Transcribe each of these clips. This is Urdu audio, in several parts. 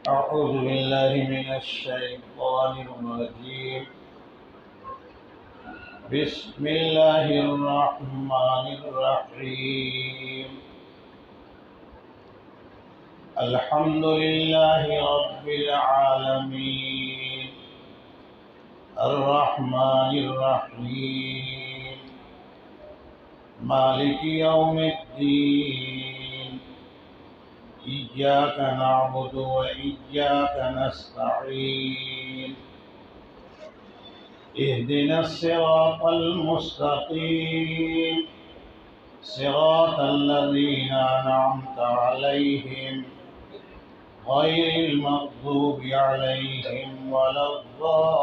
أعوذ بالله من الشيطان الرجيم. بسم الله الرحمن الرحيم. الحمد لله رب العالمين الرحمن الرحيم مالك يوم الدين. إياك نعبد وإياك نستعين. اهدنا الصراط المستقيم صراط الذين أنعمت عليهم غير المغضوب عليهم ولا الضالين.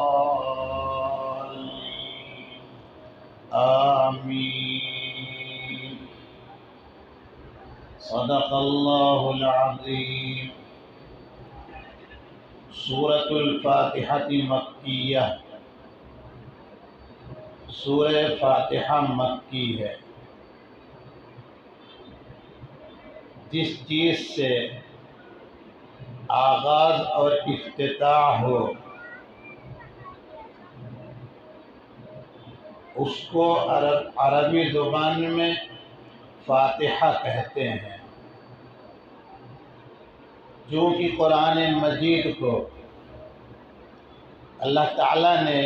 آمين. صدق الله العظيم. سورة الفاتحة مکیہ. سورہ فاتحہ مکی ہے. جس چیز سے آغاز اور افتتاح ہو اس کو عربی زبان میں فاتحہ کہتے ہیں. جو کہ قرآن مجید کو اللہ تعالیٰ نے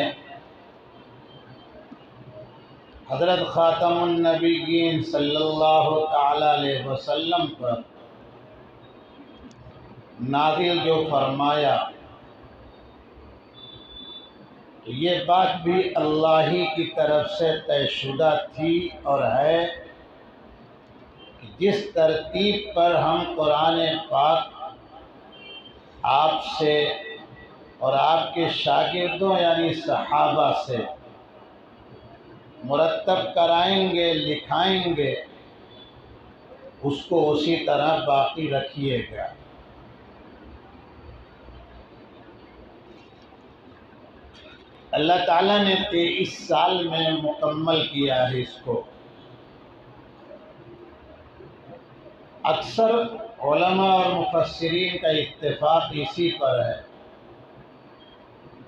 حضرت خاتم النبیین صلی اللہ تعالیٰ علیہ وسلم پر نازل جو فرمایا، تو یہ بات بھی اللہ ہی کی طرف سے طے شدہ تھی اور ہے کہ جس ترتیب پر ہم قرآن پاک آپ سے اور آپ کے شاگردوں یعنی صحابہ سے مرتب کرائیں گے، لکھائیں گے، اس کو اسی طرح باقی رکھیے گا. اللہ تعالیٰ نے 23 سال میں مکمل کیا ہے اس کو. اکثر علماء اور مفسرین کا اتفاق اسی پر ہے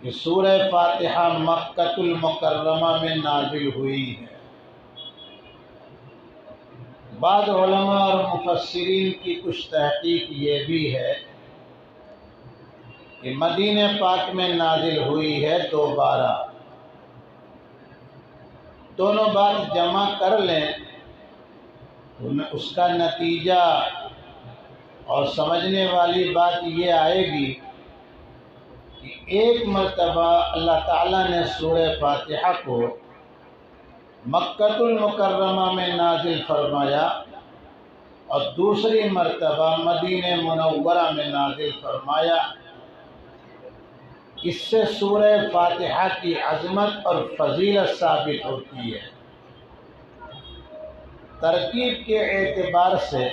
کہ سورہ فاتحہ مکۃ المکرمہ میں نازل ہوئی ہے. بعض علماء اور مفسرین کی کچھ تحقیق یہ بھی ہے کہ مدینہ پاک میں نازل ہوئی ہے دوبارہ. دونوں بات جمع کر لیں تو اس کا نتیجہ اور سمجھنے والی بات یہ آئے گی کہ ایک مرتبہ اللہ تعالیٰ نے سورہ فاتحہ کو مکۃ المکرمہ میں نازل فرمایا اور دوسری مرتبہ مدینہ منورہ میں نازل فرمایا. اس سے سورہ فاتحہ کی عظمت اور فضیلت ثابت ہوتی ہے. ترکیب کے اعتبار سے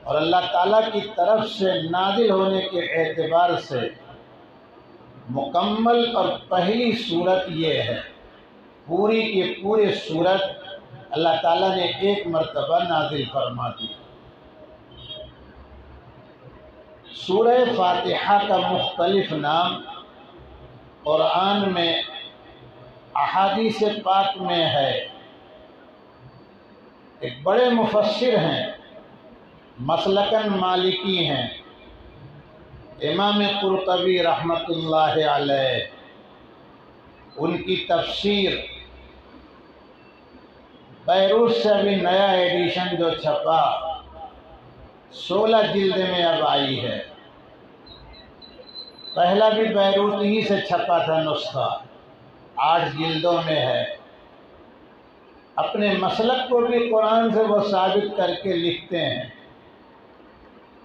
اور اللہ تعالیٰ کی طرف سے نازل ہونے کے اعتبار سے مکمل اور پہلی صورت یہ ہے. پوری کی پوری صورت اللہ تعالیٰ نے ایک مرتبہ نازل فرما دی. سورہ فاتحہ کا مختلف نام قرآن میں احادیث پاک میں ہے. ایک بڑے مفسر ہیں، مسلکاً مالکی ہیں، امام قرطبی رحمۃ اللہ علیہ. ان کی تفسیر بیروت سے ابھی نیا ایڈیشن جو چھپا 16 جلد میں اب آئی ہے. پہلا بھی بیروت ہی سے چھپا تھا نسخہ، 8 جلدوں میں ہے. اپنے مسلک کو بھی قرآن سے وہ ثابت کر کے لکھتے ہیں،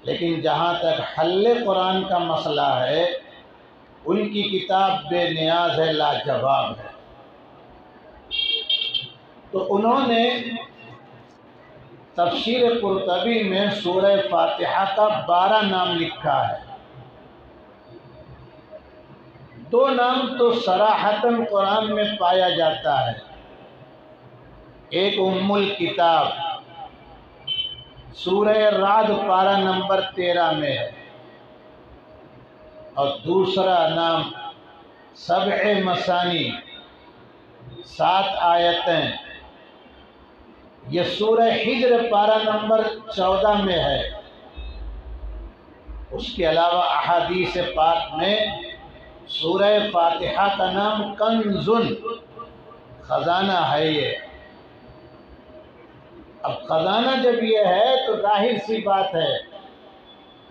لیکن جہاں تک حل قرآن کا مسئلہ ہے ان کی کتاب بے نیاز ہے، لاجواب ہے. تو انہوں نے تفسیر قرطبی میں سورہ فاتحہ کا 12 نام لکھا ہے. دو نام تو صراحتاً قرآن میں پایا جاتا ہے، ایک ام الکتاب سورہ رعد پارہ نمبر 13 میں ہے، اور دوسرا نام سبع مثانی 7 آیتیں، یہ سورہ حجر پارہ نمبر 14 میں ہے۔ اس کے علاوہ احادیث پاک میں سورہ فاتحہ کا نام کنزن، خزانہ ہے یہ۔ اب خزانہ جب یہ ہے تو ظاہر سی بات ہے،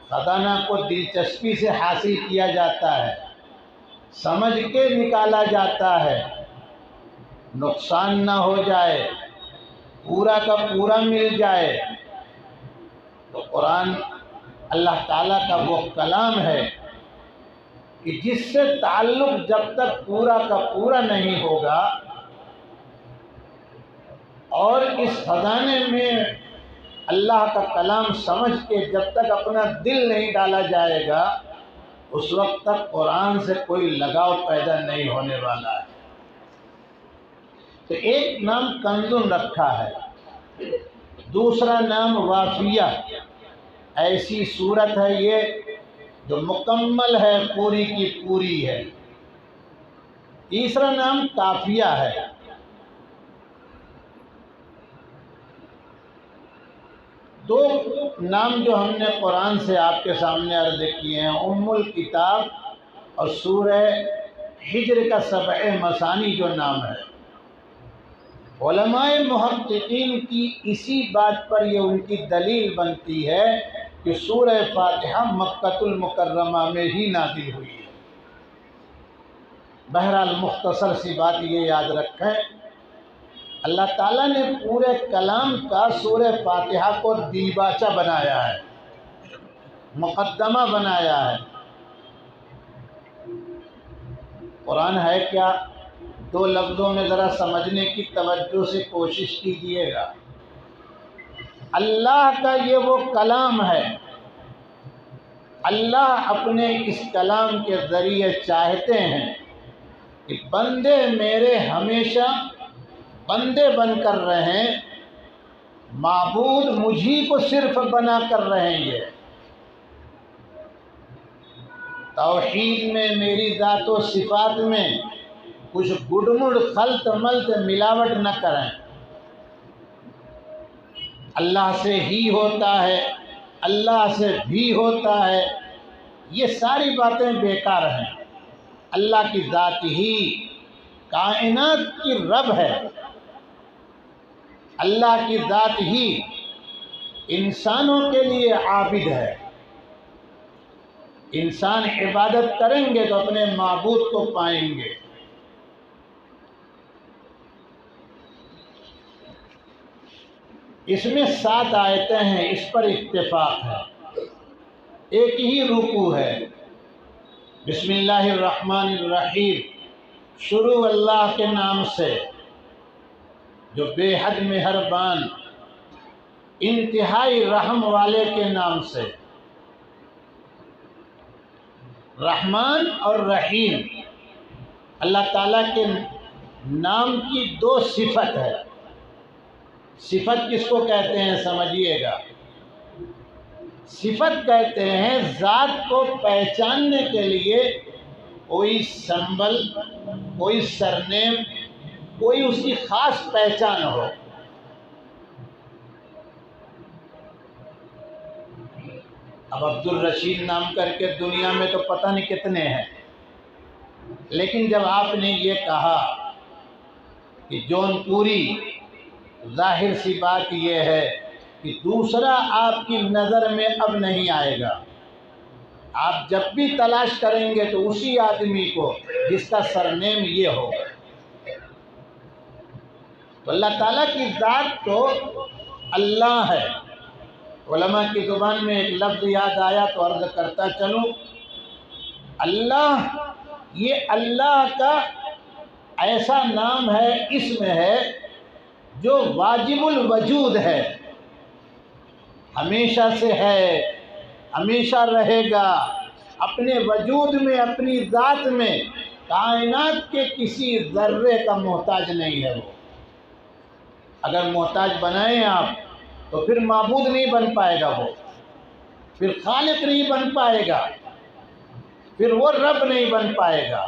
خزانہ کو دلچسپی سے حاصل کیا جاتا ہے، سمجھ کے نکالا جاتا ہے، نقصان نہ ہو جائے، پورا کا پورا مل جائے۔ تو قرآن اللہ تعالیٰ کا وہ کلام ہے کہ جس سے تعلق جب تک پورا کا پورا نہیں ہوگا اور اس خزانے میں اللہ کا کلام سمجھ کے جب تک اپنا دل نہیں ڈالا جائے گا، اس وقت تک قرآن سے کوئی لگاؤ پیدا نہیں ہونے والا ہے۔ تو ایک نام کنزن رکھا ہے، دوسرا نام وافیہ، ایسی صورت ہے یہ جو مکمل ہے، پوری کی پوری ہے۔ تیسرا نام کافیہ ہے۔ دو نام جو ہم نے قرآن سے آپ کے سامنے عرض کیے ہیں، ام الکتاب اور سورہ حجر کا سبع مثانی جو نام ہے، علماء محققین کی اسی بات پر یہ ان کی دلیل بنتی ہے کہ سورہ فاتحہ مکۃ المکرمہ میں ہی نازل ہوئی ہے۔ بہرحال مختصر سی بات یہ یاد رکھیں، اللہ تعالیٰ نے پورے کلام کا سورہ فاتحہ کو دیباچہ بنایا ہے، مقدمہ بنایا ہے۔ قرآن ہے کیا؟ دو لفظوں میں ذرا سمجھنے کی توجہ سے کوشش کیجیے گا۔ اللہ کا یہ وہ کلام ہے، اللہ اپنے اس کلام کے ذریعے چاہتے ہیں کہ بندے میرے ہمیشہ بندے بن کر رہیں، معبود مجھی کو صرف بنا کر رہیں گے، توحید میں میری ذات و صفات میں کچھ گڈمڑ خلط ملط ملاوٹ نہ کریں۔ اللہ سے ہی ہوتا ہے، اللہ سے بھی ہوتا ہے، یہ ساری باتیں بیکار ہیں۔ اللہ کی ذات ہی کائنات کی رب ہے، اللہ کی ذات ہی انسانوں کے لیے عابد ہے۔ انسان عبادت کریں گے تو اپنے معبود کو پائیں گے۔ اس میں 7 آیتیں ہیں، اس پر اتفاق ہے، ایک ہی رکوع ہے۔ بسم اللہ الرحمن الرحیم، شروع اللہ کے نام سے جو بے حد مہربان، انتہائی رحم والے کے نام سے۔ رحمان اور رحیم اللہ تعالیٰ کے نام کی 2 صفت ہے۔ صفت کس کو کہتے ہیں سمجھیے گا۔ صفت کہتے ہیں ذات کو پہچاننے کے لیے کوئی سمبل، کوئی سرنیم، کوئی اس کی خاص پہچان ہو۔ اب عبد الرشید نام کر کے دنیا میں تو پتہ نہیں کتنے ہیں، لیکن جب آپ نے یہ کہا کہ جون پوری، ظاہر سی بات یہ ہے کہ دوسرا آپ کی نظر میں اب نہیں آئے گا۔ آپ جب بھی تلاش کریں گے تو اسی آدمی کو جس کا سرنیم یہ ہو۔ تو اللہ تعالیٰ کی ذات تو اللہ ہے۔ علماء کی زبان میں ایک لفظ یاد آیا تو عرض کرتا چلوں، اللہ، یہ اللہ کا ایسا نام ہے، اسم ہے جو واجب الوجود ہے، ہمیشہ سے ہے، ہمیشہ رہے گا، اپنے وجود میں، اپنی ذات میں کائنات کے کسی ذرے کا محتاج نہیں ہے وہ۔ اگر محتاج بنائیں آپ تو پھر معبود نہیں بن پائے گا وہ، پھر خالق نہیں بن پائے گا، پھر وہ رب نہیں بن پائے گا۔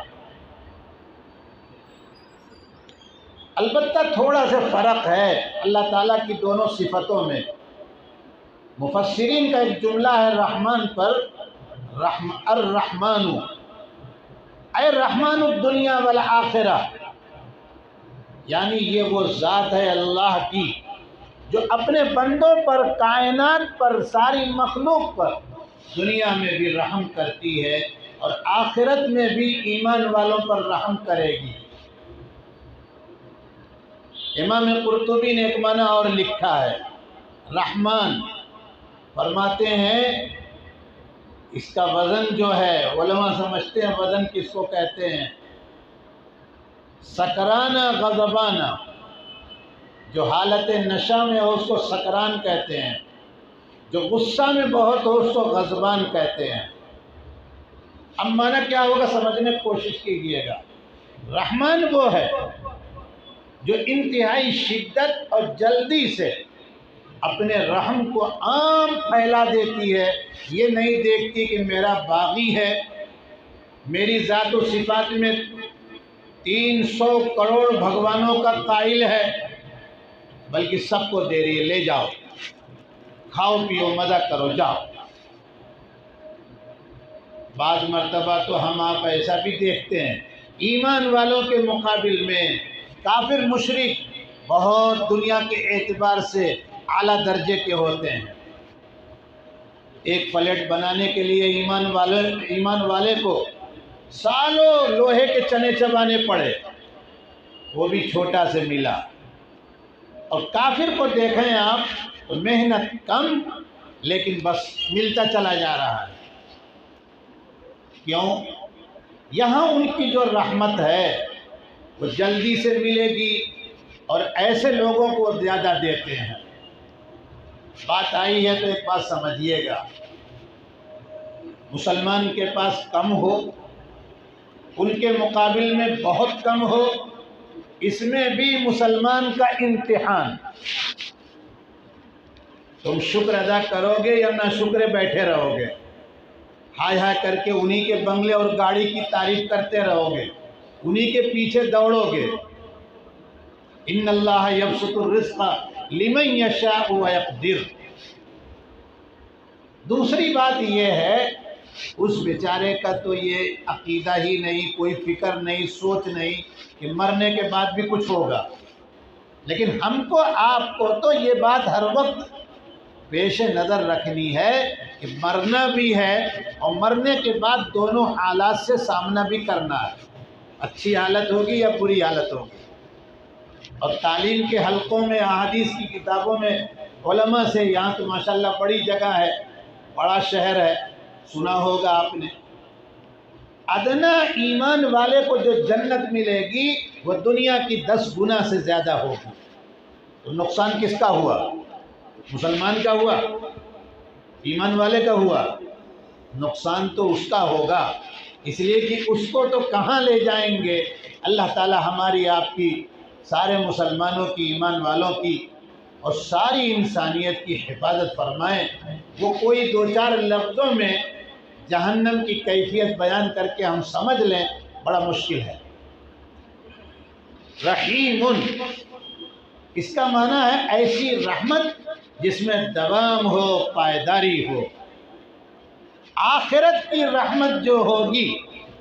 البتہ تھوڑا سا فرق ہے اللہ تعالیٰ کی دونوں صفتوں میں۔ مفسرین کا ایک جملہ ہے رحمان پر، الرحمن اے رحمان الدنیا والآخرہ، یعنی یہ وہ ذات ہے اللہ کی جو اپنے بندوں پر، کائنات پر، ساری مخلوق پر دنیا میں بھی رحم کرتی ہے اور آخرت میں بھی ایمان والوں پر رحم کرے گی۔ امام قرطبی نے ایک معنی اور لکھا ہے، رحمان فرماتے ہیں اس کا وزن جو ہے، علماء سمجھتے ہیں وزن کس کو کہتے ہیں، سکرانہ غضبانہ، جو حالت نشہ میں ہو اس کو سکران کہتے ہیں، جو غصہ میں بہت ہو اس کو غضبان کہتے ہیں۔ اب معنی کیا ہوگا سمجھنے کی کوشش کیجیے گا۔ رحمان وہ ہے جو انتہائی شدت اور جلدی سے اپنے رحم کو عام پھیلا دیتی ہے، یہ نہیں دیکھتی کہ میرا باغی ہے، میری ذات و صفات میں 300 کروڑ بھگوانوں کا قائل ہے، بلکہ سب کو دے رہی ہے، لے جاؤ کھاؤ پیو مزہ کرو جاؤ۔ بعض مرتبہ تو ہم آپ ایسا بھی دیکھتے ہیں ایمان والوں کے مقابل میں کافر مشرک بہت دنیا کے اعتبار سے اعلیٰ درجے کے ہوتے ہیں۔ ایک پلیٹ بنانے کے لیے ایمان والے کو سالوں لوہے کے چنے چبانے پڑے، وہ بھی چھوٹا سے ملا، اور کافر کو دیکھیں آپ تو محنت کم لیکن بس ملتا چلا جا رہا ہے۔ کیوں؟ یہاں ان کی جو رحمت ہے وہ جلدی سے ملے گی اور ایسے لوگوں کو زیادہ دیتے ہیں۔ بات آئی ہے تو ایک بات سمجھیے گا، مسلمان کے پاس کم ہو، ان کے مقابل میں بہت کم ہو، اس میں بھی مسلمان کا امتحان۔ تم شکر ادا کرو گے یا نہ شکرے بیٹھے رہو گے، ہائے ہائے کر کے انہی کے بنگلے اور گاڑی کی تعریف کرتے رہو گے، انہی کے پیچھے دوڑو گے۔ ان اللہ یبسط الرزق لمن یشاء ویقدر۔ دوسری بات یہ ہے اس بیچارے کا تو یہ عقیدہ ہی نہیں، کوئی فکر نہیں، سوچ نہیں کہ مرنے کے بعد بھی کچھ ہوگا، لیکن ہم کو آپ کو تو یہ بات ہر وقت پیش نظر رکھنی ہے کہ مرنا بھی ہے اور مرنے کے بعد دونوں حالات سے سامنا بھی کرنا ہے، اچھی حالت ہوگی یا بری حالت ہوگی۔ اور تعلیم کے حلقوں میں، احادیث کی کتابوں میں علماء سے، یہاں تو ماشاءاللہ بڑی جگہ ہے، بڑا شہر ہے، سنا ہوگا آپ نے، ادنا ایمان والے کو جو جنت ملے گی وہ دنیا کی 10 گنا سے زیادہ ہوگی۔ تو نقصان کس کا ہوا؟ مسلمان کا ہوا؟ ایمان والے کا ہوا؟ نقصان تو اس کا ہوگا، اس لیے کہ اس کو تو کہاں لے جائیں گے۔ اللہ تعالی ہماری آپ کی، سارے مسلمانوں کی، ایمان والوں کی اور ساری انسانیت کی حفاظت فرمائیں۔ وہ کوئی 2-4 لفظوں میں جہنم کی کیفیت بیان کر کے ہم سمجھ لیں بڑا مشکل ہے۔ رحیم، اس کا معنی ہے ایسی رحمت جس میں دوام ہو، پائیداری ہو۔ آخرت کی رحمت جو ہوگی،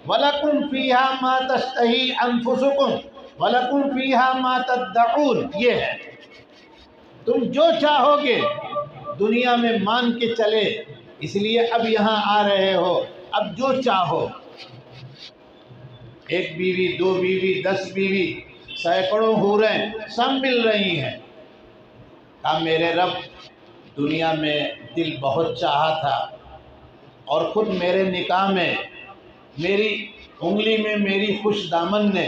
وَلَكُمْ فِيهَا مَا تَشْتَهِي أَنفُسُكُمْ وَلَكُمْ فِيهَا مَا تَدَّعُونَ، یہ ہے تم جو چاہو گے دنیا میں مان کے چلے، اس لیے اب یہاں آ رہے ہو، اب جو چاہو، 1 بیوی، 2 بیوی، 10 بیوی، سینکڑوں حوریں سب مل رہی ہیں۔ کہا میرے رب دنیا میں دل بہت چاہا تھا، اور خود میرے نکاح میں میری انگلی میں میری خوش دامن نے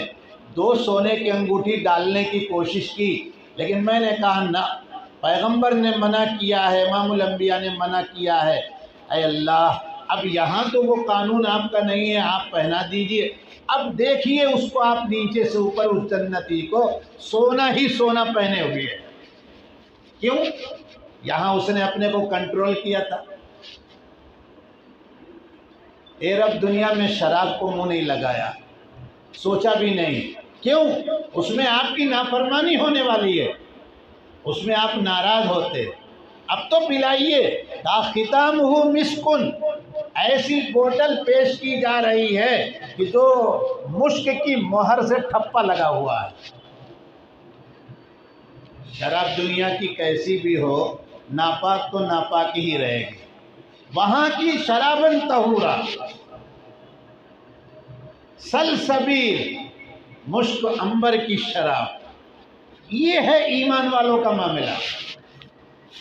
2 سونے کی انگوٹھی ڈالنے کی کوشش کی، لیکن میں نے کہا نہ، پیغمبر نے منع کیا ہے، امام الانبیاء نے منع کیا ہے۔ اے اللہ اب یہاں تو وہ قانون آپ کا نہیں ہے، آپ پہنا دیجئے۔ اب دیکھیے اس کو آپ نیچے سے اوپر اس جنتی کو سونا ہی سونا پہنے ہوئے ہے۔ کیوں؟ یہاں اس نے اپنے کو کنٹرول کیا تھا۔ اے رب دنیا میں شراب کو منہ نہیں لگایا، سوچا بھی نہیں۔ کیوں؟ اس میں آپ کی نافرمانی ہونے والی ہے، اس میں آپ ناراض ہوتے۔ اب تو پلائیے، ختامہ مسکن، ایسی بوتل پیش کی جا رہی ہے کہ جو مشک کی مہر سے ٹھپا لگا ہوا ہے۔ شراب دنیا کی کیسی بھی ہو، ناپاک تو ناپاک ہی رہے گی۔ وہاں کی شرابن طہورا، سلسبیل، مشک عنبر کی شراب، یہ ہے ایمان والوں کا معاملہ۔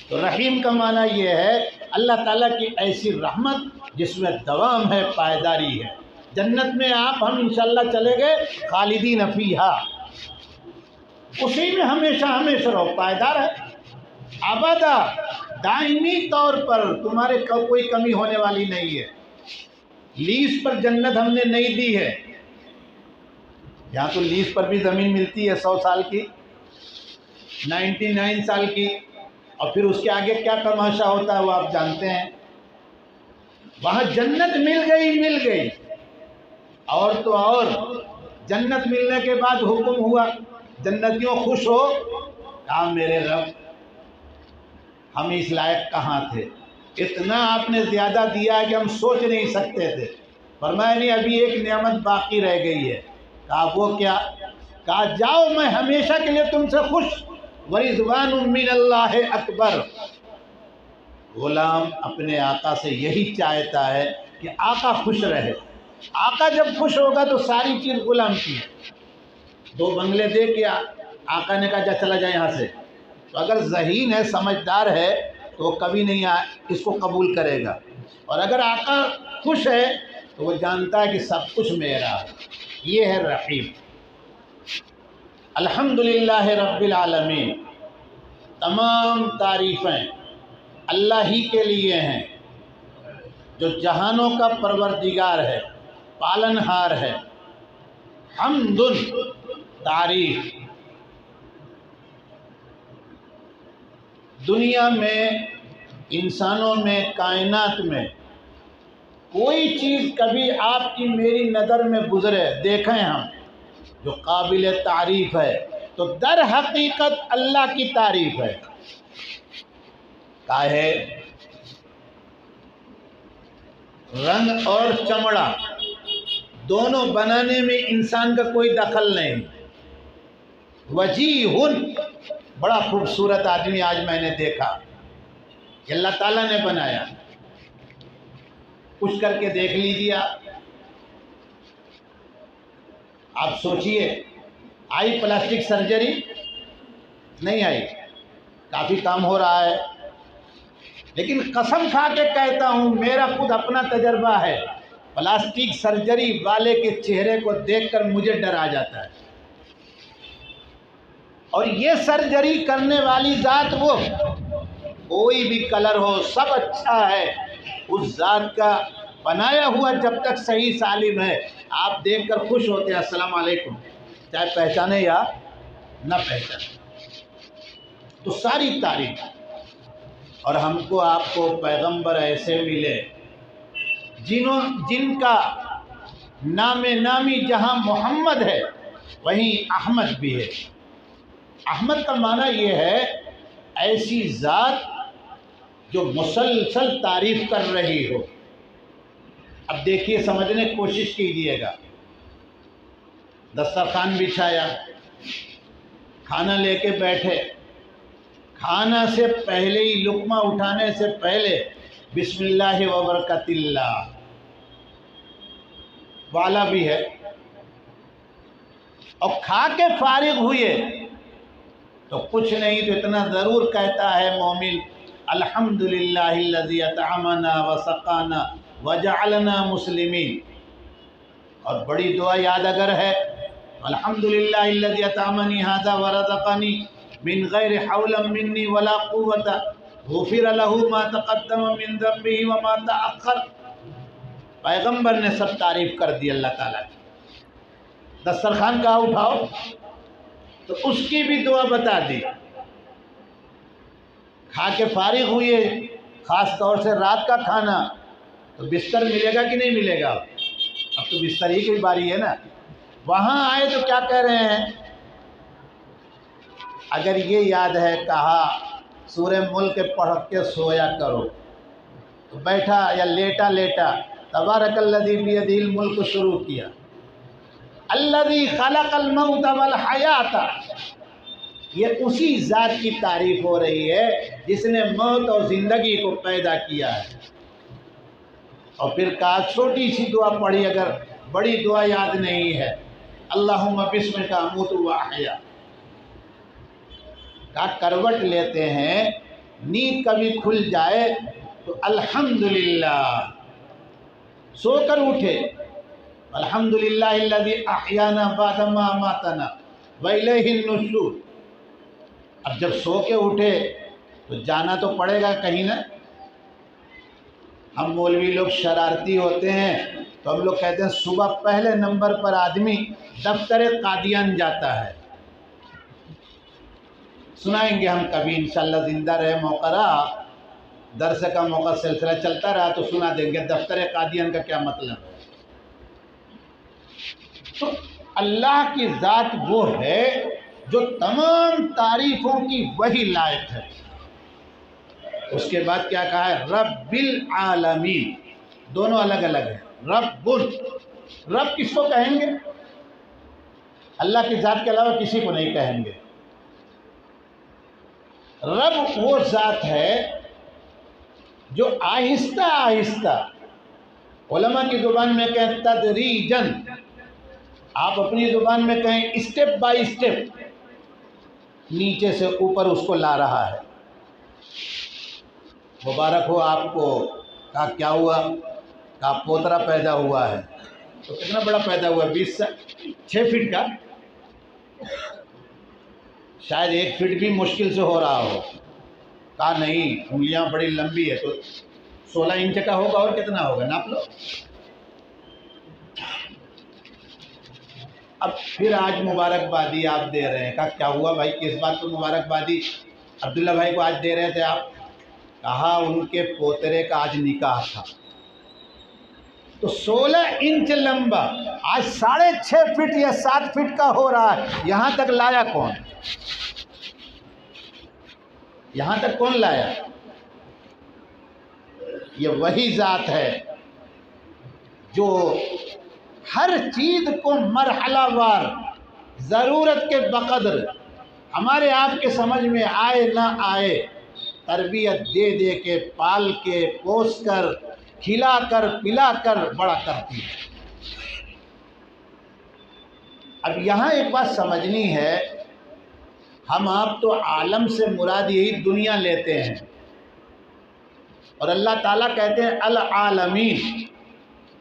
تو رحیم کا معنی یہ ہے اللہ تعالیٰ کی ایسی رحمت جس میں دوام ہے، پائیداری ہے۔ جنت میں آپ ہم انشاءاللہ چلے گئے، خالدین فیہا، اسی میں ہمیشہ ہمیشہ رہو، پائیدار ہے، ابدا، دائمی طور پر تمہارے کوئی کمی ہونے والی نہیں ہے۔ لیز پر جنت ہم نے نہیں دی ہے، یہاں تو لیز پر بھی زمین ملتی ہے 100 سال کی، 99 سال کی، اور پھر اس کے آگے کیا تماشا ہوتا ہے وہ آپ جانتے ہیں۔ وہاں جنت مل گئی، اور تو اور جنت ملنے کے بعد حکم ہوا، جنتیوں خوش ہو، کہا میرے رب ہم اس لائق کہاں تھے، اتنا آپ نے زیادہ دیا ہے کہ ہم سوچ نہیں سکتے تھے۔ فرمایا نہیں، ابھی ایک نعمت باقی رہ گئی ہے۔ کہا وہ کیا؟ کہا جاؤ میں ہمیشہ کے لیے تم سے خوش، وَرِضْوَانٌ مِّنَ اللَّهِ اکبر۔ غلام اپنے آقا سے یہی چاہتا ہے کہ آقا خوش رہے۔ آقا جب خوش ہوگا تو ساری چیز غلام کی ہے۔ 2 بنگلے دے کے آقا نے کہا جا چلا جائے یہاں سے، تو اگر ذہین ہے، سمجھدار ہے، تو وہ کبھی نہیں اس کو قبول کرے گا۔ اور اگر آقا خوش ہے تو وہ جانتا ہے کہ سب کچھ میرا ہے۔ یہ ہے رحیم۔ الحمدللہ رب العالمین، تمام تعریفیں اللہ ہی کے لیے ہیں جو جہانوں کا پروردگار ہے، پالنہار ہے۔ حمد، تعریف۔ دنیا میں، انسانوں میں، کائنات میں کوئی چیز کبھی آپ کی میری نظر میں گزرے، دیکھیں ہم، جو قابل تعریف ہے تو در حقیقت اللہ کی تعریف ہے۔ کاہے رنگ اور چمڑا دونوں بنانے میں انسان کا کوئی دخل نہیں۔ وجیہ، بڑا خوبصورت آدمی آج میں نے دیکھا کہ اللہ تعالیٰ نے بنایا، کچھ کر کے دیکھ لیجیے آپ سوچئے، آئی پلاسٹک سرجری؟ نہیں آئی، کافی کام ہو رہا ہے، لیکن قسم کھا کے کہتا ہوں، میرا خود اپنا تجربہ ہے، پلاسٹک سرجری والے کے چہرے کو دیکھ کر مجھے ڈر آ جاتا ہے۔ اور یہ سرجری کرنے والی ذات، وہ کوئی بھی کلر ہو سب اچھا ہے، اس ذات کا بنایا ہوا جب تک صحیح سالم ہے، آپ دیکھ کر خوش ہوتے ہیں، السلام علیکم، چاہے پہچانے یا نہ پہچانے۔ تو ساری تعریف، اور ہم کو آپ کو پیغمبر ایسے ملے جن کا نام نامی جہاں محمد ہے وہیں احمد بھی ہے۔ احمد کا معنی یہ ہے ایسی ذات جو مسلسل تعریف کر رہی ہو۔ اب دیکھیے، سمجھنے کی کوشش کیجیے گا، دسترخوان بچھایا، کھانا لے کے بیٹھے، کھانا سے پہلے ہی، لقمہ اٹھانے سے پہلے بسم اللہ وبرکۃ اللہ والا بھی ہے، اور کھا کے فارغ ہوئے تو کچھ نہیں تو اتنا ضرور کہتا ہے مومن، الحمدللہ الذی اطعمنا وسقانا وجعلنا مسلمین۔ اور بڑی دعا یاد اگر ہے، الحمدللہ الذی اطعمنی ھذا ورزقنی من غیر حول منی ولا قوة غفر له ما تقدم من ذنبه وما تأخر۔ پیغمبر نے سب تعریف کر دی اللہ تعالیٰ کی. دسترخوان کہاں اٹھاؤ تو اس کی بھی دعا بتا دی. کھا کے فارغ ہوئے خاص طور سے رات کا کھانا تو بستر ملے گا کہ نہیں ملے گا؟ اب تو بستر ہی کی باری ہے نا. وہاں آئے تو کیا کہہ رہے ہیں؟ اگر یہ یاد ہے کہا سورہ ملک پڑھ کے سویا کرو تو بیٹھا یا لیٹا تبارک الذی بیدہ الملک شروع کیا. الذی خلق الموت والحیات، یہ اسی ذات کی تعریف ہو رہی ہے جس نے موت اور زندگی کو پیدا کیا ہے. اور پھر کہا چھوٹی سی دعا پڑھی اگر بڑی دعا یاد نہیں ہے، اللہم بسمک اموت و احیا. کہا کروٹ لیتے ہیں نیند کبھی کھل جائے تو الحمدللہ سو کر اٹھے، الحمدللہ الذی احیانا بعد ما اماتنا والیہ النشور. اب جب سو کے اٹھے تو جانا تو پڑے گا کہیں نہ. ہم مولوی لوگ شرارتی ہوتے ہیں تو ہم لوگ کہتے ہیں صبح پہلے نمبر پر آدمی دفتر قادیان جاتا ہے. سنائیں گے ہم کبھی انشاءاللہ، زندہ رہے موقع رہا، درس کا موقع سلسلہ چلتا رہا تو سنا دیں گے دفتر قادیان کا کیا مطلب ہے. تو اللہ کی ذات وہ ہے جو تمام تعریفوں کی وہی لائق ہے. اس کے بعد کیا کہا ہے؟ رب العالمین. دونوں الگ الگ ہیں. رب کس کو کہیں گے؟ اللہ کی ذات کے علاوہ کسی کو نہیں کہیں گے. رب وہ ذات ہے جو آہستہ آہستہ، علماء کی زبان میں کہیں تدریجاً، آپ اپنی زبان میں کہیں اسٹیپ بائی اسٹیپ، نیچے سے اوپر اس کو لا رہا ہے. مبارک ہو آپ کو. کہا کیا ہوا؟ کہا پوترا پیدا ہوا ہے. تو کتنا بڑا پیدا ہوا؟ 6 فٹ کا، شاید 1 فٹ بھی مشکل سے ہو رہا ہو. کہا نہیں، انگلیاں بڑی لمبی ہے تو 16 انچ کا ہوگا. اور کتنا ہوگا ناپ لو. اب پھر آج مبارکبادی آپ دے رہے ہیں. کہا کیا ہوا بھائی، کس بات کو مبارکبادی عبداللہ بھائی کو آج دے رہے تھے آپ؟ کہا ان کے پوترے کا آج نکاح تھا تو 16 انچ لمبا آج 6.5 فٹ یا 7 فٹ کا ہو رہا ہے. یہاں تک لایا کون؟ یہاں تک کون لایا؟ یہ وہی ذات ہے جو ہر چیز کو مرحلہ وار ضرورت کے بقدر ہمارے آپ کے سمجھ میں آئے نہ آئے تربیت دے دے کے، پال کے، پوس کر، کھلا کر، پلا کر بڑا کرتی ہے. اب یہاں ایک بات سمجھنی ہے، ہم آپ تو عالم سے مراد یہی دنیا لیتے ہیں اور اللہ تعالیٰ کہتے ہیں العالمین.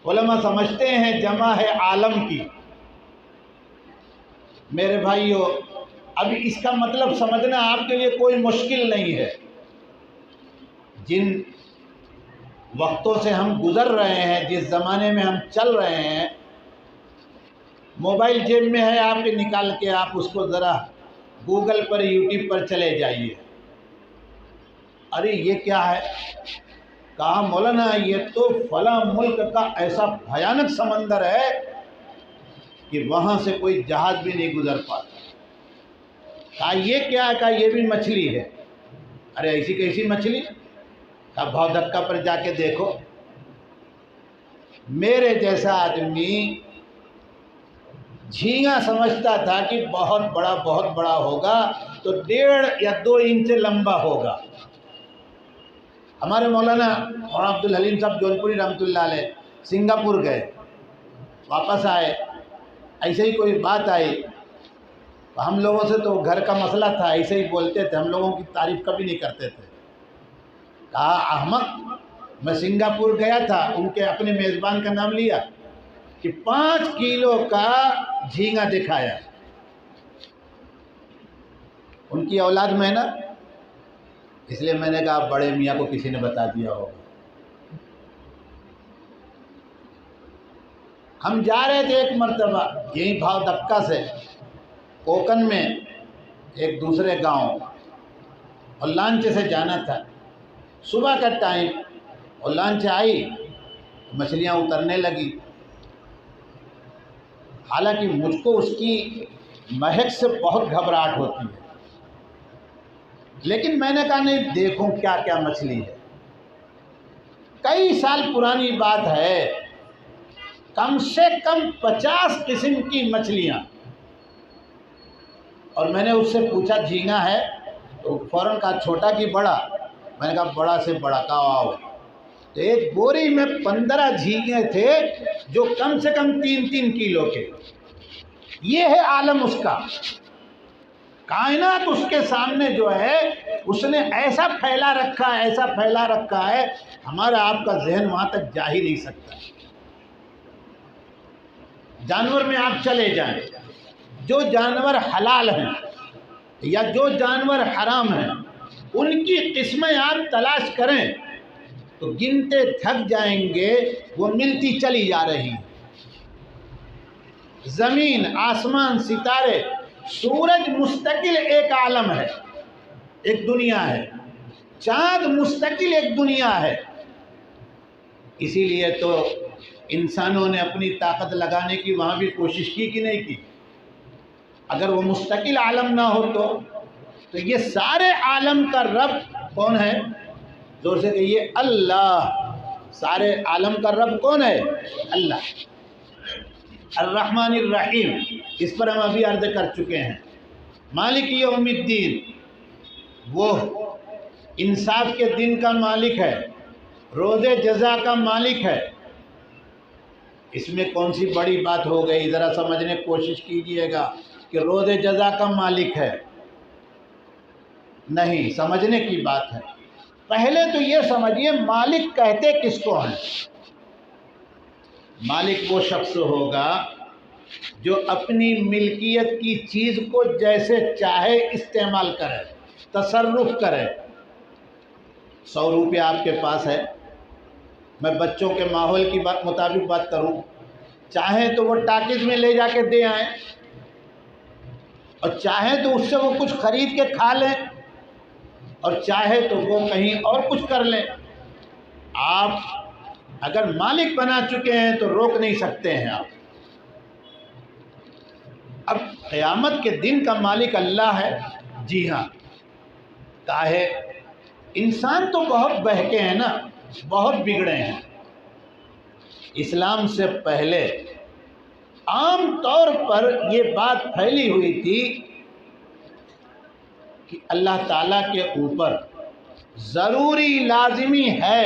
علماء سمجھتے ہیں جمع ہے عالم کی. میرے بھائیو، اب اس کا مطلب سمجھنا آپ کے لیے کوئی مشکل نہیں ہے. جن وقتوں سے ہم گزر رہے ہیں، جس زمانے میں ہم چل رہے ہیں، موبائل جیب میں ہے آپ کے، نکال کے آپ اس کو ذرا گوگل پر، یوٹیوب پر چلے جائیے. ارے یہ کیا ہے؟ کہا مولانا یہ تو فلاں ملک کا ایسا بھیانک سمندر ہے کہ وہاں سے کوئی جہاز بھی نہیں گزر پاتا. کہا یہ کیا ہے؟ کہا یہ بھی مچھلی ہے. ارے ایسی کیسی مچھلی؟ کہا بھاؤ دھکا پر جا کے دیکھو. میرے جیسا آدمی جھینگا سمجھتا تھا کہ بہت بڑا ہوگا تو 1.5 یا 2 انچ لمبا ہوگا. ہمارے مولانا اور عبدالحلیم صاحب جونپوری رحمۃ اللہ علیہ سنگاپور گئے، واپس آئے، ایسے ہی کوئی بات آئی. ہم لوگوں سے تو گھر کا مسئلہ تھا، ایسے ہی بولتے تھے، ہم لوگوں کی تعریف کبھی نہیں کرتے تھے. کہا احمق، میں سنگاپور گیا تھا، ان کے اپنے میزبان کا نام لیا کہ 5 کلو کا جھینگا دکھایا. ان کی اولاد میں نا، اس لیے میں نے کہا بڑے میاں کو کسی نے بتا دیا ہوگا. ہم جا رہے تھے ایک مرتبہ یہیں بھاؤ دکا سے کوکن میں ایک دوسرے گاؤں، اور لانچ سے جانا تھا، صبح کا ٹائم، اور لانچ آئی، مچھلیاں اترنے لگی۔ حالانکہ مجھ کو اس کی مہک سے بہت گھبراہٹ ہوتی ہے، لیکن میں نے کہا نہیں دیکھوں کیا کیا مچھلی ہے۔ کئی سال پرانی بات ہے، کم سے کم 50 قسم کی مچھلیاں، اور میں نے اس سے پوچھا جھینگا ہے؟ تو فوراً کہا چھوٹا کہ بڑا؟ میں نے کہا بڑا سے بڑا، کہا آؤ۔ تو ایک بوری میں 15 جھینگے تھے جو کم سے کم 3-3 کلو کے۔ یہ ہے عالم اس کا، کائنات اس کے سامنے جو ہے اس نے ایسا پھیلا رکھا ہے، ایسا پھیلا رکھا ہے، ہمارا آپ کا ذہن وہاں تک جا ہی نہیں سکتا۔ جانور میں آپ چلے جائیں، جو جانور حلال ہیں یا جو جانور حرام ہیں، ان کی قسمیں آپ تلاش کریں تو گنتے تھک جائیں گے، وہ ملتی چلی جا رہی ہیں۔ زمین، آسمان، ستارے، سورج مستقل ایک عالم ہے، ایک دنیا ہے، چاند مستقل ایک دنیا ہے۔ اسی لیے تو انسانوں نے اپنی طاقت لگانے کی وہاں بھی کوشش کی کہ نہیں کی؟ اگر وہ مستقل عالم نہ ہو تو یہ سارے عالم کا رب کون ہے؟ زور سے کہیے اللہ۔ سارے عالم کا رب کون ہے؟ اللہ۔ الرحمن الرحیم، اس پر ہم ابھی عرض کر چکے ہیں۔ مالک یوم الدین، وہ انصاف کے دن کا مالک ہے، روز جزا کا مالک ہے۔ اس میں کون سی بڑی بات ہو گئی؟ ذرا سمجھنے کی کوشش کیجئے گا کہ روز جزا کا مالک ہے، نہیں، سمجھنے کی بات ہے۔ پہلے تو یہ سمجھیے مالک کہتے کس کو ہیں؟ مالک وہ شخص ہوگا جو اپنی ملکیت کی چیز کو جیسے چاہے استعمال کرے، تصرف کرے۔ 100 روپے آپ کے پاس ہے، میں بچوں کے ماحول کی مطابق بات کروں، چاہیں تو وہ ٹاکیز میں لے جا کے دے آئیں، اور چاہیں تو اس سے وہ کچھ خرید کے کھا لیں، اور چاہے تو وہ کہیں اور کچھ کر لیں۔ آپ اگر مالک بنا چکے ہیں تو روک نہیں سکتے ہیں آپ۔ اب قیامت کے دن کا مالک اللہ ہے، جی ہاں، کاہے انسان تو بہت بہکے ہیں نا، بہت بگڑے ہیں۔ اسلام سے پہلے عام طور پر یہ بات پھیلی ہوئی تھی کہ اللہ تعالیٰ کے اوپر ضروری لازمی ہے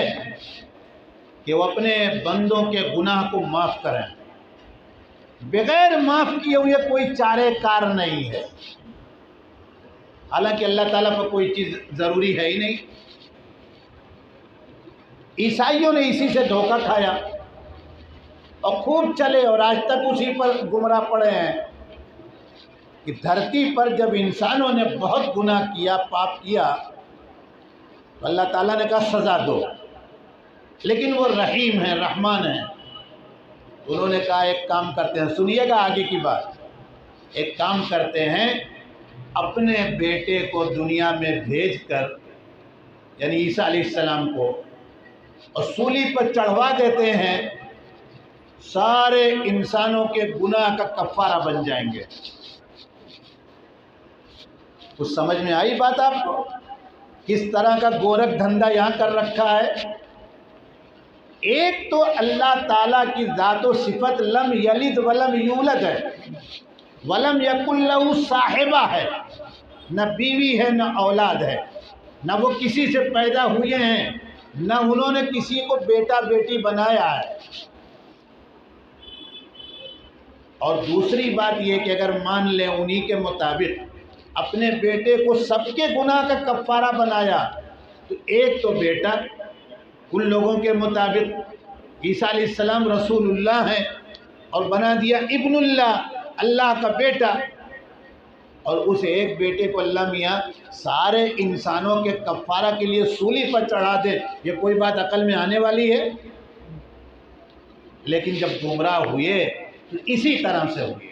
کہ وہ اپنے بندوں کے گناہ کو معاف کریں، بغیر معاف کیے ہوئے کوئی چارے کار نہیں ہے۔ حالانکہ اللہ تعالیٰ پر کوئی چیز ضروری ہے ہی نہیں۔ عیسائیوں نے اسی سے دھوکہ کھایا اور خوب چلے، اور آج تک اسی پر گمراہ پڑے ہیں کہ دھرتی پر جب انسانوں نے بہت گناہ کیا، پاپ کیا، تو اللہ تعالیٰ نے کہا سزا دو، لیکن وہ رحیم ہیں، رحمان ہیں۔ انہوں نے کہا ایک کام کرتے ہیں، سنیے گا آگے کی بات، ایک کام کرتے ہیں، اپنے بیٹے کو دنیا میں بھیج کر، یعنی عیسیٰ علیہ السلام کو، اور سولی پر چڑھوا دیتے ہیں، سارے انسانوں کے گناہ کا کفارہ بن جائیں گے۔ کچھ سمجھ میں آئی بات آپ کو؟ کس طرح کا گورکھ دھندا یہاں کر رکھا ہے۔ ایک تو اللہ تعالیٰ کی ذات و صفت لم یلد ولم یولد ہے، ولم یکن لہ صاحبہ ہے، نہ بیوی ہے نہ اولاد ہے، نہ وہ کسی سے پیدا ہوئے ہیں، نہ انہوں نے کسی کو بیٹا بیٹی بنایا ہے۔ اور دوسری بات یہ کہ اگر مان لیں انہی کے مطابق اپنے بیٹے کو سب کے گناہ کا کفارہ بنایا، تو ایک تو بیٹا، ان لوگوں کے مطابق عیسیٰ علیہ السلام رسول اللہ ہیں، اور بنا دیا ابن اللہ، اللہ کا بیٹا، اور اس ایک بیٹے کو اللہ میاں سارے انسانوں کے کفارہ کے لیے سولی پر چڑھا دے، یہ کوئی بات عقل میں آنے والی ہے؟ لیکن جب گمراہ ہوئے تو اسی طرح سے ہوئے۔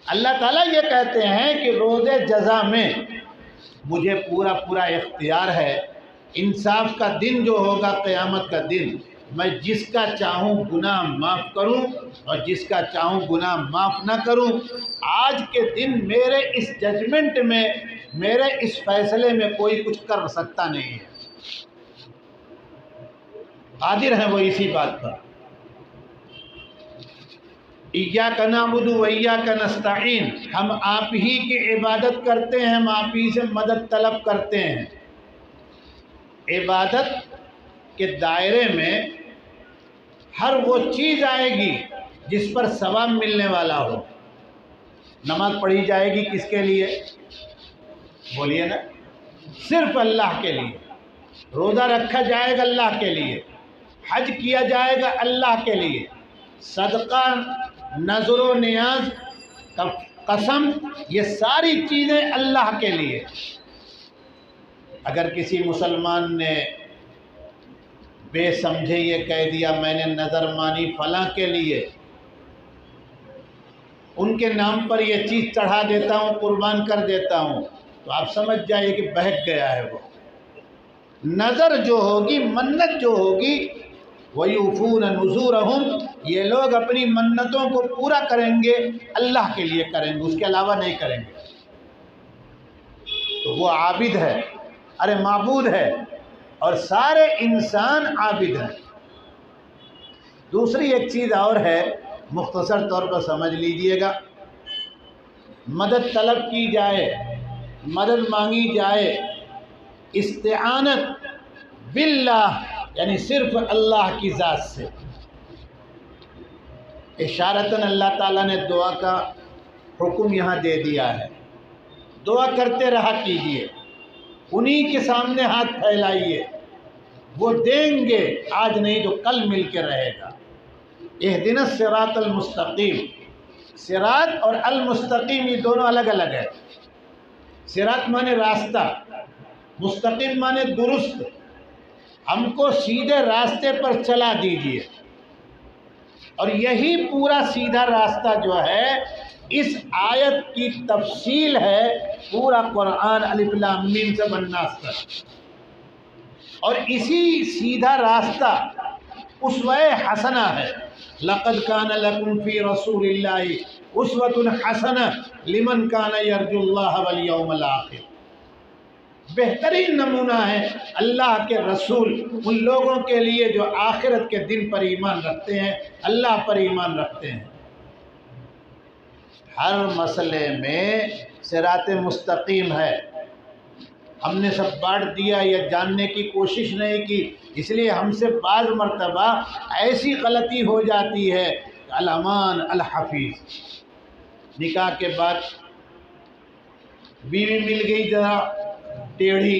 اللہ تعالیٰ یہ کہتے ہیں کہ روز جزا میں مجھے پورا پورا اختیار ہے۔ انصاف کا دن جو ہوگا قیامت کا دن، میں جس کا چاہوں گناہ معاف کروں اور جس کا چاہوں گناہ معاف نہ کروں۔ آج کے دن میرے اس ججمنٹ میں، میرے اس فیصلے میں کوئی کچھ کر سکتا نہیں ہے۔ قادر ہیں وہ اسی بات پر۔ ایاک نعبد و ایاک نستعین، ہم آپ ہی کی عبادت کرتے ہیں، ہم آپ ہی سے مدد طلب کرتے ہیں۔ عبادت کے دائرے میں ہر وہ چیز آئے گی جس پر ثواب ملنے والا ہو۔ نماز پڑھی جائے گی کس کے لیے؟ بولیے نا، صرف اللہ کے لیے۔ روزہ رکھا جائے گا اللہ کے لیے، حج کیا جائے گا اللہ کے لیے، صدقہ، نذر و نیاز، قسم، یہ ساری چیزیں اللہ کے لیے۔ اگر کسی مسلمان نے بے سمجھے یہ کہہ دیا میں نے نظر مانی فلاں کے لیے، ان کے نام پر یہ چیز چڑھا دیتا ہوں، قربان کر دیتا ہوں، تو آپ سمجھ جائیے کہ بہک گیا ہے وہ۔ نظر جو ہوگی، منت جو ہوگی، وَيُوفُونَ نُذُورَهُمْ، یہ لوگ اپنی منتوں کو پورا کریں گے، اللہ کے لیے کریں گے، اس کے علاوہ نہیں کریں گے۔ تو وہ عابد ہے، ارے معبود ہے، اور سارے انسان عابد ہیں۔ دوسری ایک چیز اور ہے، مختصر طور پر سمجھ لیجئے گا۔ مدد طلب کی جائے، مدد مانگی جائے، استعانت باللہ یعنی صرف اللہ کی ذات سے۔ اشارتاً اللہ تعالیٰ نے دعا کا حکم یہاں دے دیا ہے، دعا کرتے رہا کیجئے، انہی کے سامنے ہاتھ پھیلائیے، وہ دیں گے، آج نہیں تو کل مل کے رہے گا۔ اہدنا الصراط المستقیم، صراط اور المستقیم یہ دونوں الگ الگ ہے۔ صراط مانے راستہ، مستقیم مانے درست، ہم کو سیدھے راستے پر چلا دیجئے۔ اور یہی پورا سیدھا راستہ جو ہے اس آیت کی تفصیل ہے، پورا قرآن الف لام میم سے والناس تک۔ اور اسی سیدھا راستہ اسوہ حسنہ ہے۔ لقد کان لکم فی رسول اللہ اسوۃ حسنہ لمن کان یرجو اللہ والیوم الآخر۔ بہترین نمونہ ہے اللہ کے رسول ان لوگوں کے لیے جو آخرت کے دن پر ایمان رکھتے ہیں، اللہ پر ایمان رکھتے ہیں۔ ہر مسئلے میں صراط مستقیم ہے۔ ہم نے سب بانٹ دیا یا جاننے کی کوشش نہیں کی، اس لیے ہم سے بعض مرتبہ ایسی غلطی ہو جاتی ہے۔ الامان الحفیظ، نکاح کے بعد بیوی مل گئی ذرا ٹیڑھی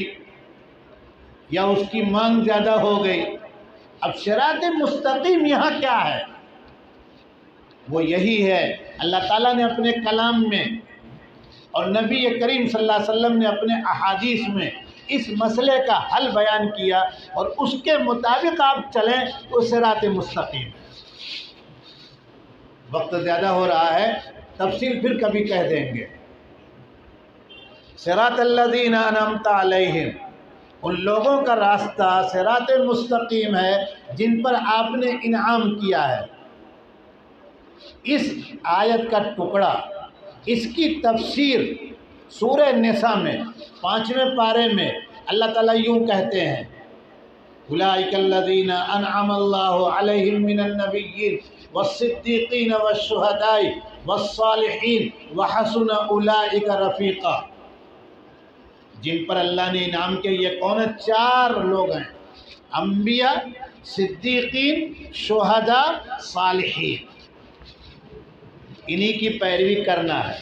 یا اس کی مانگ زیادہ ہو گئی، اب صراط مستقیم یہاں کیا ہے؟ وہ یہی ہے، اللہ تعالیٰ نے اپنے کلام میں اور نبی کریم صلی اللہ علیہ وسلم نے اپنے احادیث میں اس مسئلے کا حل بیان کیا، اور اس کے مطابق آپ چلیں تو صراط مستقیم۔ وقت زیادہ ہو رہا ہے، تفصیل پھر کبھی کہہ دیں گے۔ صراط الذین انعمت علیہم، ان لوگوں کا راستہ صراط مستقیم ہے جن پر آپ نے انعام کیا ہے۔ اس آیت کا ٹکڑا، اس کی تفسیر سورہ نساء میں 5ویں پارے میں اللہ تعالیٰ یوں کہتے ہیں، اولئک الذین انعم اللہ علیہم من النبیین والصدیقین والشہداء والصالحین وحسن اولئک رفیقا۔ جن پر اللہ نے انعام کیا، یہ کون ہے؟ 4 لوگ ہیں، انبیاء، صدیقین، شہداء، صالحین۔ انہی کی پیروی کرنا ہے۔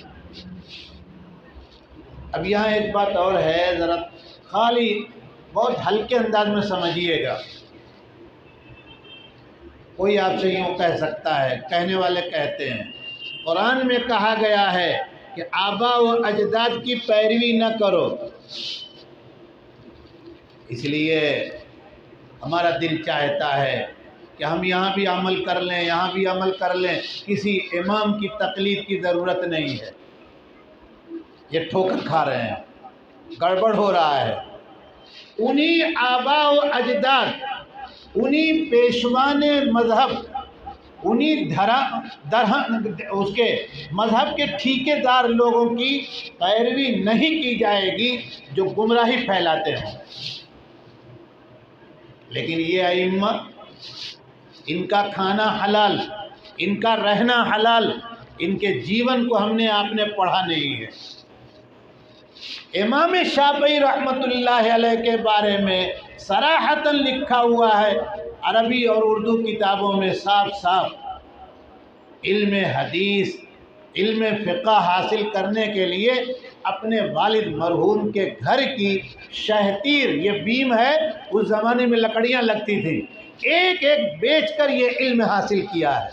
اب یہاں ایک بات اور ہے، ذرا خالی بہت ہلکے انداز میں سمجھیے گا۔ کوئی آپ سے یوں کہہ سکتا ہے، کہنے والے کہتے ہیں قرآن میں کہا گیا ہے کہ آبا و اجداد کی پیروی نہ کرو، اس لیے ہمارا دل چاہتا ہے کہ کہ ہم یہاں بھی عمل کر لیں، یہاں بھی عمل کر لیں، کسی امام کی تقلید کی ضرورت نہیں ہے۔ یہ ٹھوکر کھا رہے ہیں، گڑبڑ ہو رہا ہے۔ انہی آباء و اجداد، انہی پیشوان مذہب، انہی اس کے مذہب کے ٹھیکے دار لوگوں کی پیروی نہیں کی جائے گی جو گمراہی پھیلاتے ہیں۔ لیکن یہ ائمہ، ان کا کھانا حلال، ان کا رہنا حلال، ان کے جیون کو ہم نے آپ نے پڑھا نہیں ہے۔ امام شافعی رحمۃ اللہ علیہ کے بارے میں صراحتاً لکھا ہوا ہے عربی اور اردو کتابوں میں صاف صاف، علم حدیث، علم فقہ حاصل کرنے کے لیے اپنے والد مرحوم کے گھر کی شہتیر، یہ بیم ہے، اس زمانے میں لکڑیاں لگتی تھیں، ایک ایک بیچ کر یہ علم حاصل کیا ہے۔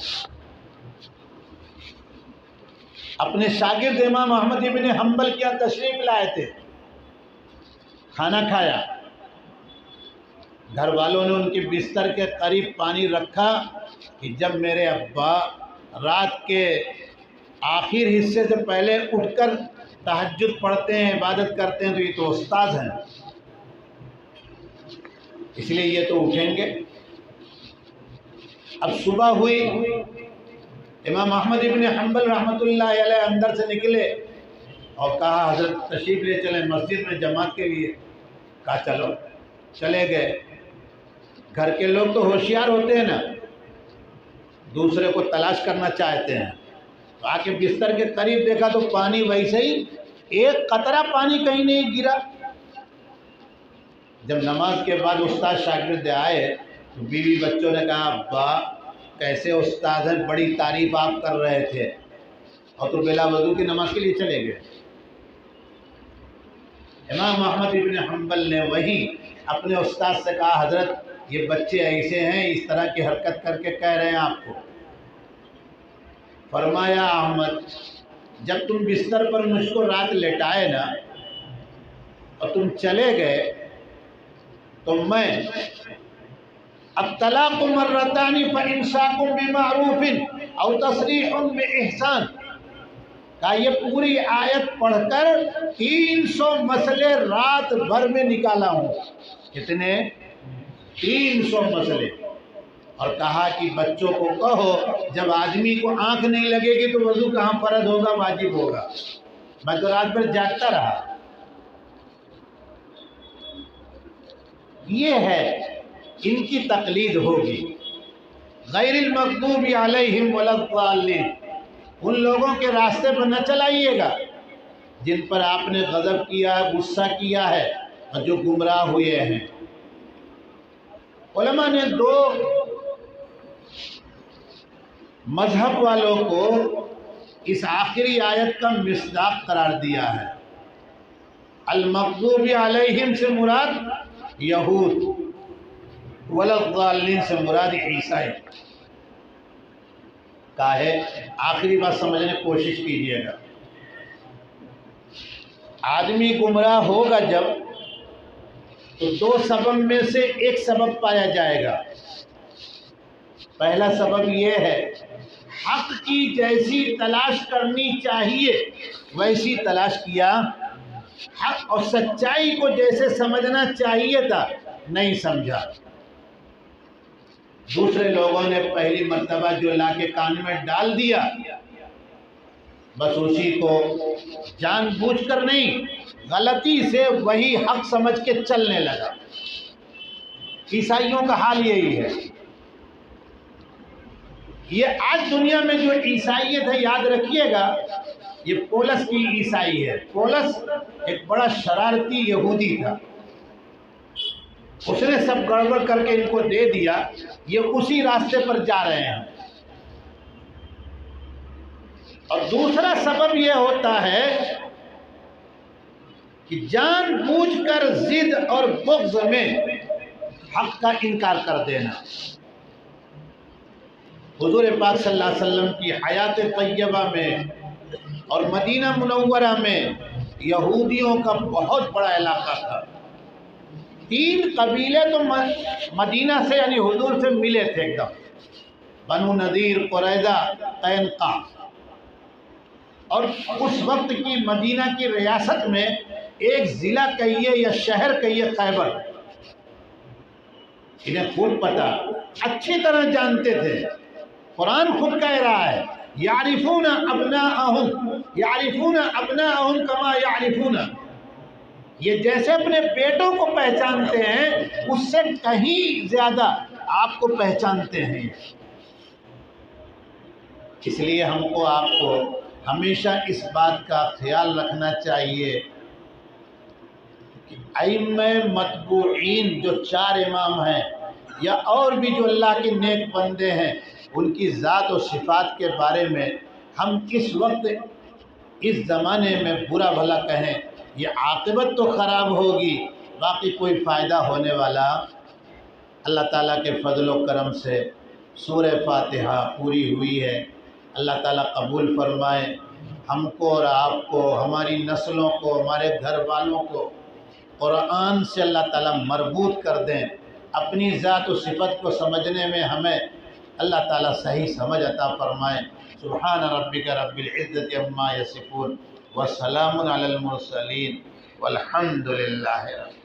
اپنے شاگرد امام احمد ابن حنبل کیا تشریف لائے تھے، کھانا کھایا، گھر والوں نے ان کے بستر کے قریب پانی رکھا کہ جب میرے ابا رات کے آخر حصے سے پہلے اٹھ کر تہجد پڑھتے ہیں، عبادت کرتے ہیں، تو یہ تو استاد ہیں، اس لیے یہ تو اٹھیں گے۔ اب صبح ہوئی، امام احمد ابن حنبل رحمۃ اللہ علیہ اندر سے نکلے اور کہا حضرت تشریف لے چلیں مسجد میں جماعت کے لیے۔ کہا چلو، چلے گئے۔ گھر کے لوگ تو ہوشیار ہوتے ہیں نا، دوسرے کو تلاش کرنا چاہتے ہیں، تو آ کے بستر کے قریب دیکھا تو پانی ویسے ہی، ایک قطرہ پانی کہیں نہیں گرا۔ جب نماز کے بعد استاد شاگرد آئے تو بیوی بچوں نے کہا ابا کیسے استاد ہیں، بڑی تعریف آپ کر رہے تھے، اور تو بلا وضو کی نماز کے لیے چلے گئے۔ امام احمد ابن حنبل نے وہیں اپنے استاد سے کہا حضرت یہ بچے ایسے ہیں، اس طرح کی حرکت کر کے کہہ رہے ہیں آپ کو۔ فرمایا احمد جب تم بستر پر مجھ کو رات لٹائے نا اور تم چلے گئے تو میں الطلاق مرتان فإمساک بمعروف او تسریح بإحسان، کہا یہ پوری آیت پڑھ کر 300 مسئلے رات بھر میں نکالا ہوں۔ کتنے؟ 300 مسئلے۔ اور کہا کہ بچوں کو کہو جب آدمی کو آنکھ نہیں لگے گی تو وضو کہاں فرض ہوگا، واجب ہوگا۔ میں تو رات بھر جاگتا رہا۔ یہ ہے ان کی تقلید ہوگی۔ غیر المغضوب علیہم ولا الضالین، ان لوگوں کے راستے پر نہ چلائیے گا جن پر آپ نے غضب کیا ہے، غصہ کیا ہے، اور جو گمراہ ہوئے ہیں۔ علماء نے دو مذہب والوں کو اس آخری آیت کا مصداق قرار دیا ہے۔ المغضوب علیہم سے مراد یہود، ولا الضالین سے مراد عیسائی۔ کہا ہے آخری بات سمجھنے کی کوشش کیجیے گا۔ آدمی گمراہ ہوگا جب تو دو سبب میں سے ایک سبب پایا جائے گا۔ پہلا سبب یہ ہے حق کی جیسی تلاش کرنی چاہیے ویسی تلاش کیا، حق اور سچائی کو جیسے سمجھنا چاہیے تھا نہیں سمجھا۔ دوسرے لوگوں نے پہلی مرتبہ جو لا کے کان میں ڈال دیا، بس اسی کو جان بوجھ کر نہیں، غلطی سے وہی حق سمجھ کے چلنے لگا۔ عیسائیوں کا حال یہی ہے۔ یہ آج دنیا میں جو عیسائیت ہے، یاد رکھیے گا، یہ پولس کی عیسائی ہے۔ پولس ایک بڑا شرارتی یہودی تھا، اس نے سب گڑبڑ کر کے ان کو دے دیا، یہ اسی راستے پر جا رہے ہیں۔ اور دوسرا سبب یہ ہوتا ہے کہ جان بوجھ کر ضد اور بغض میں حق کا انکار کر دینا۔ حضور پاک صلی اللہ علیہ وسلم کی حیات طیبہ میں اور مدینہ منورہ میں یہودیوں کا بہت بڑا علاقہ تھا۔ 3 قبیلے تو مدینہ سے یعنی حضور سے ملے تھے ایک دم، بنو نذیر، قریظہ، قینقاع۔ اور اس وقت کی مدینہ کی ریاست میں ایک ضلع کہیے یا شہر کہیے خیبر، انہیں خوب پتہ، اچھی طرح جانتے تھے۔ قرآن خود کہہ رہا ہے یعرفون ابناءہم کما یعرفون، یہ جیسے اپنے بیٹوں کو پہچانتے ہیں اس سے کہیں زیادہ آپ کو پہچانتے ہیں۔ اس لیے ہم کو آپ کو ہمیشہ اس بات کا خیال رکھنا چاہیے کہ ائمہ متبوعین جو 4 امام ہیں یا اور بھی جو اللہ کے نیک بندے ہیں، ان کی ذات و صفات کے بارے میں ہم اس وقت اس زمانے میں برا بھلا کہیں، یہ عاقبت تو خراب ہوگی، باقی کوئی فائدہ ہونے والا۔ اللہ تعالیٰ کے فضل و کرم سے سورہ فاتحہ پوری ہوئی ہے، اللہ تعالیٰ قبول فرمائے ہم کو اور آپ کو، ہماری نسلوں کو، ہمارے گھر والوں کو قرآن سے اللہ تعالیٰ مربوط کر دیں، اپنی ذات و صفت کو سمجھنے میں ہمیں اللہ تعالیٰ صحیح سمجھ عطا فرمائے۔ سبحان ربک رب العزت عما یصفون وسلام علی المرسلین والحمد للہ رب